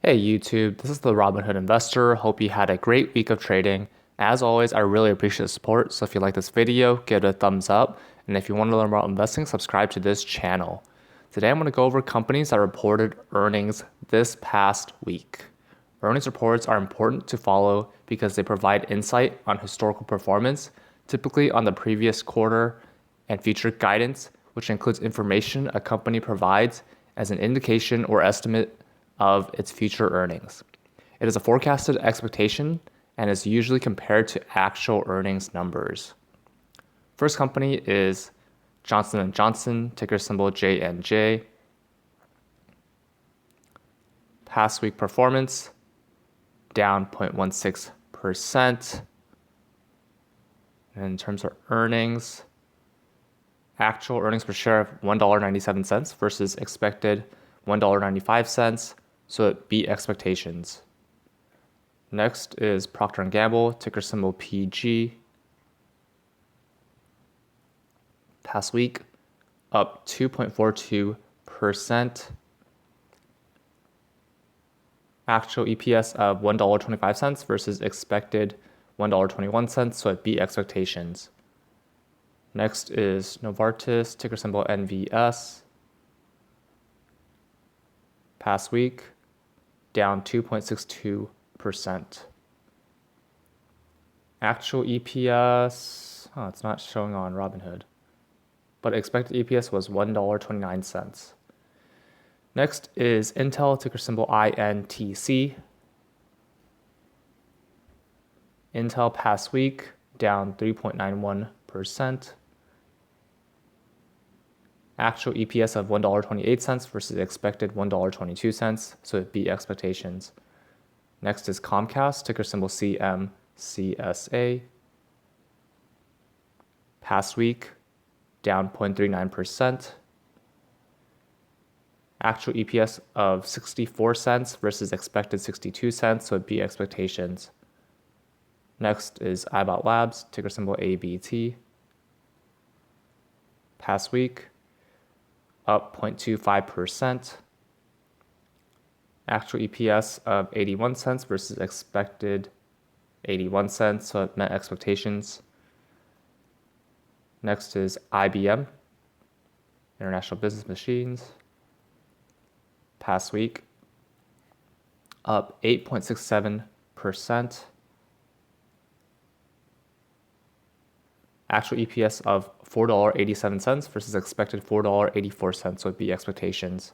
Hey YouTube, this is the Robinhood investor. Hope you had a great week of trading. As always, I really appreciate the support. So if you like this video, give it a thumbs up. And if you want to learn about investing, subscribe to this channel. Today I'm going to go over companies that reported earnings this past week. Earnings reports are important to follow because they provide insight on historical performance, typically on the previous quarter, and future guidance, which includes information a company provides as an indication or estimate of its future earnings. It is a forecasted expectation and is usually compared to actual earnings numbers. First company is Johnson & Johnson, ticker symbol JNJ. Past week performance, down 0.16%. And in terms of earnings, actual earnings per share of $1.97 versus expected $1.95. So it beat expectations. Next is Procter Gamble, ticker symbol PG. Past week, up 2.42%. Actual EPS of $1.25 versus expected $1.21, so it beat expectations. Next is Novartis, ticker symbol NVS. Past week, down 2.62%. Actual EPS, it's not showing on Robinhood, but expected EPS was $1.29. Next is Intel, ticker symbol INTC. Intel past week, down 3.91%. Actual EPS of $1.28 versus expected $1.22, so it beat expectations. Next is Comcast, ticker symbol CMCSA. Past week, down 0.39%. Actual EPS of 64 cents versus expected 62 cents, so it beat expectations. Next is iBot Labs, ticker symbol ABT. Past week, up 0.25%. Actual EPS of 81 cents versus expected 81 cents, so it met expectations. Next is IBM, International Business Machines. Past week, up 8.67%. Actual EPS of $4.87 versus expected $4.84, so it beat expectations.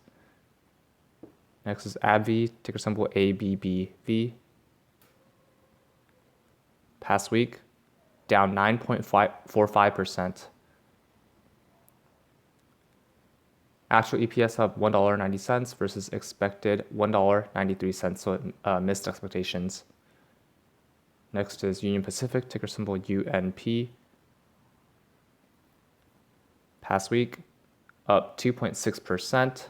Next is AbbVie, ticker symbol ABBV. Past week, down 9.45%. Actual EPS of $1.90 versus expected $1.93, so it missed expectations. Next is Union Pacific, ticker symbol UNP. Past week, up 2.6%.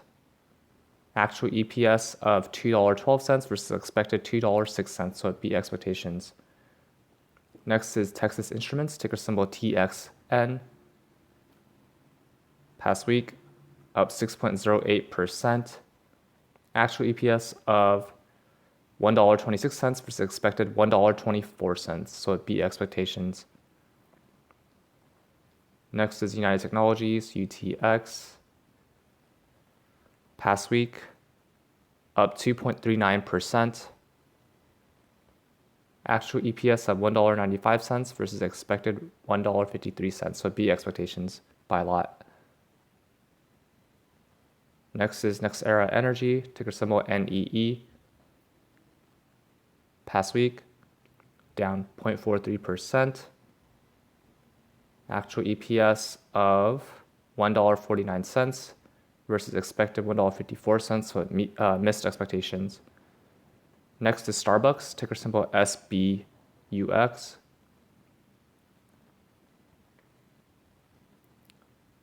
Actual EPS of $2.12 versus expected $2.06, so it beat expectations. Next is Texas Instruments, ticker symbol TXN. Past week, up 6.08%. Actual EPS of $1.26 versus expected $1.24, so it beat expectations. Next is United Technologies, UTX. Past week, up 2.39%. Actual EPS of $1.95 versus expected $1.53, so it beat expectations by a lot. Next is NextEra Energy, ticker symbol NEE. Past week, down 0.43%. Actual EPS of $1.49 versus expected $1.54, so it missed expectations. Next is Starbucks, ticker symbol SBUX.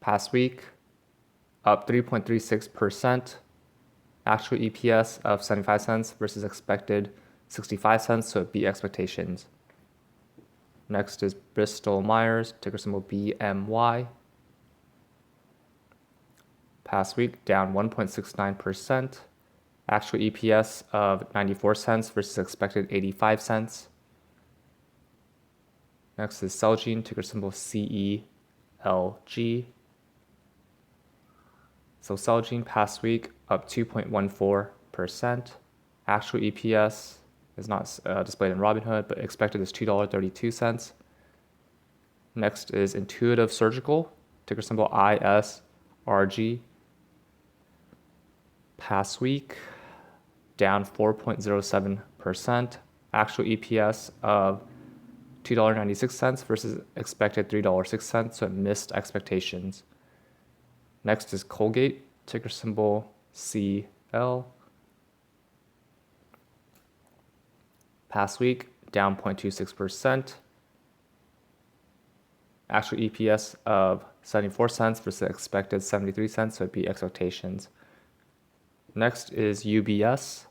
Past week, up 3.36%. Actual EPS of 75 cents versus expected 65 cents, so it beat expectations. Next is Bristol Myers, ticker symbol BMY. Past week, down 1.69%. Actual EPS of 94 cents versus expected 85 cents. Next is Celgene, ticker symbol CELG. So Celgene past week up 2.14%. Actual EPS is not displayed in Robinhood, but expected is $2.32. Next is Intuitive Surgical, ticker symbol ISRG. Past week down 4.07%. Actual EPS of $2.96 versus expected $3.06, so it missed expectations. Next is Colgate, ticker symbol CL. Past week, down 0.26%. Actual EPS of 74 cents versus expected 73 cents, so it beat expectations. Next is UBS.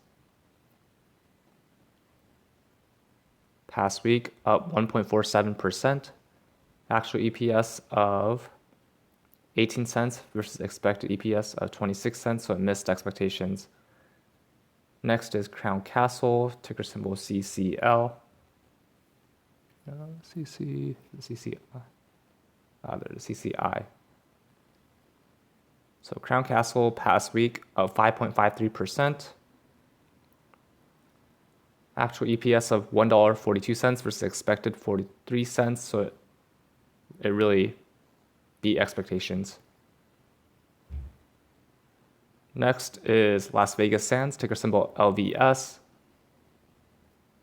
Past week, up 1.47%. Actual EPS of 18 cents versus expected EPS of 26 cents, so it missed expectations. Next is Crown Castle, ticker symbol CCL. There's CCI. So Crown Castle past week of 5.53%. Actual EPS of $1.42 versus expected 43 cents, so it really beat expectations. Next is Las Vegas Sands, ticker symbol LVS.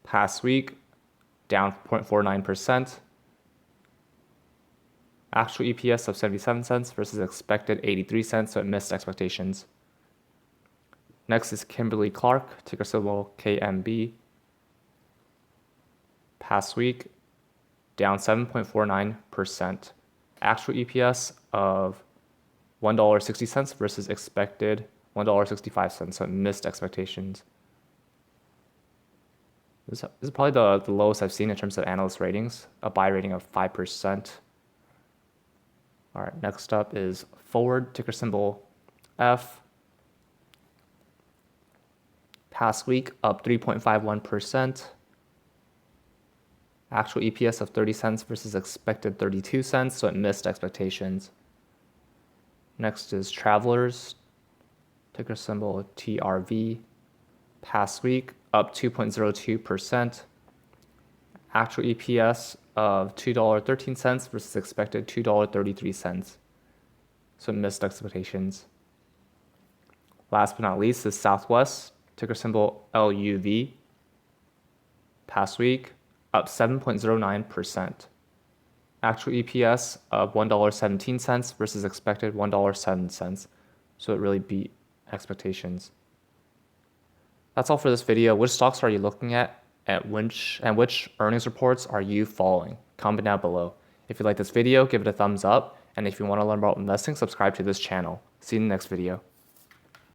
Past week, down 0.49%. Actual EPS of 77 cents versus expected 83 cents, so it missed expectations. Next is Kimberly-Clark, ticker symbol KMB. Past week, down 7.49%. Actual EPS of $1.60 versus expected $1.65, so it missed expectations. This is probably the lowest I've seen in terms of analyst ratings, a buy rating of 5%. All right, next up is Forward, ticker symbol F. Past week, up 3.51%. Actual EPS of 30 cents versus expected 32 cents, so it missed expectations. Next is Travelers, ticker symbol TRV. Past week, up 2.02%. Actual EPS of $2.13 versus expected $2.33, so it missed expectations. Last but not least is Southwest, ticker symbol LUV. Past week, up 7.09%. Actual EPS of $1.17 versus expected $1.07, so it really beat expectations. That's all for this video. Which stocks are you looking at? Which earnings reports are you following? Comment down below. If you like this video, give it a thumbs up. And if you want to learn about investing, subscribe to this channel. See you in the next video.